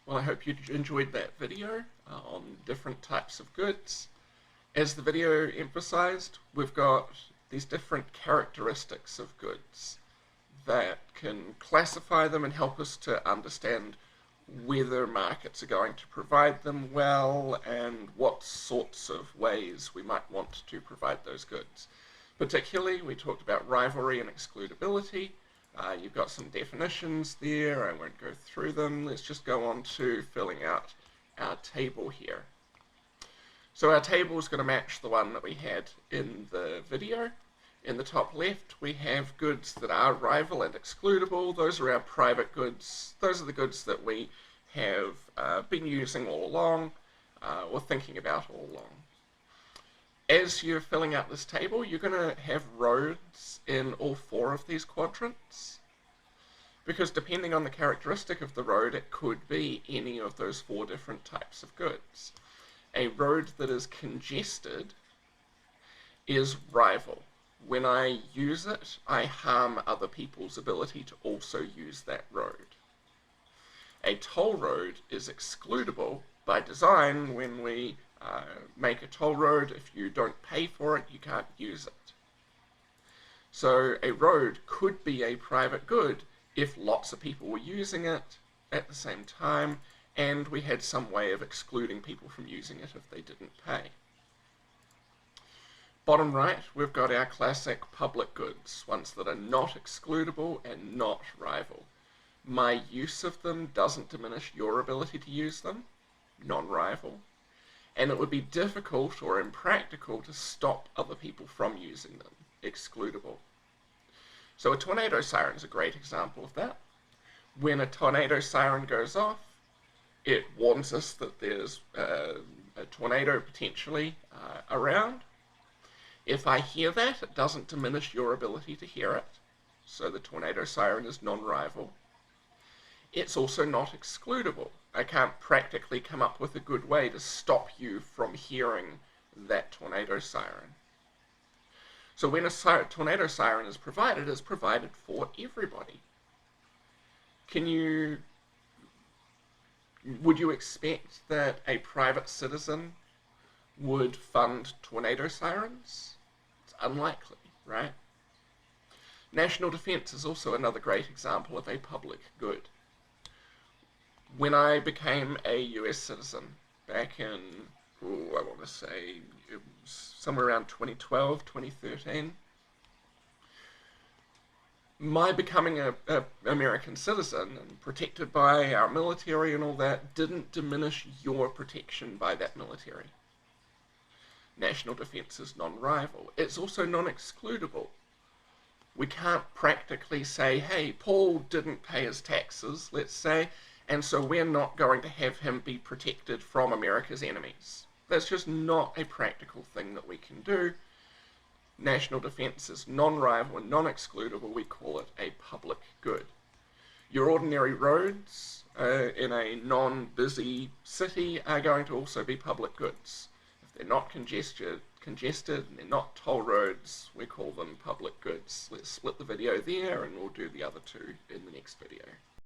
Well, I hope you enjoyed that video on different types of goods. As the video emphasized, we've got these different characteristics of goods that can classify them and help us to understand whether markets are going to provide them well and what sorts of ways we might want to provide those goods. Particularly, we talked about rivalry and excludability. You've got some definitions there. I won't go through them. Let's just go on to filling out our table here. So our table is going to match the one that we had in the video. In the top left, we have goods that are rival and excludable. Those are our private goods. Those are the goods that we have been using all along or thinking about all along. As you're filling out this table, you're going to have roads in all four of these quadrants, because depending on the characteristic of the road, it could be any of those four different types of goods. A road that is congested is rival. When I use it, I harm other people's ability to also use that road. A toll road is excludable by design. When we make a toll road, if you don't pay for it, you can't use it. So a road could be a private good if lots of people were using it at the same time, and we had some way of excluding people from using it if they didn't pay. Bottom right, we've got our classic public goods, ones that are not excludable and not rival. My use of them doesn't diminish your ability to use them, non-rival, and it would be difficult or impractical to stop other people from using them, excludable. So a tornado siren is a great example of that. When a tornado siren goes off, it warns us that there's a tornado potentially around. If I hear that, it doesn't diminish your ability to hear it. So the tornado siren is non-rival. It's also not excludable. I can't practically come up with a good way to stop you from hearing that tornado siren. So when a tornado siren is provided, it's provided for everybody. Would you expect that a private citizen would fund tornado sirens? It's unlikely, right? National defense is also another great example of a public good. When I became a US citizen back in, I want to say, it was somewhere around 2012, 2013, my becoming an American citizen and protected by our military and all that didn't diminish your protection by that military. National defense is non-rival. It's also non-excludable. We can't practically say, hey, Paul didn't pay his taxes, let's say, and so we're not going to have him be protected from America's enemies. That's just not a practical thing that we can do. National defense is non-rival and non-excludable. We call it a public good. Your ordinary roads in a non-busy city are going to also be public goods. If they're not congested and they're not toll roads, we call them public goods. Let's split the video there and we'll do the other two in the next video.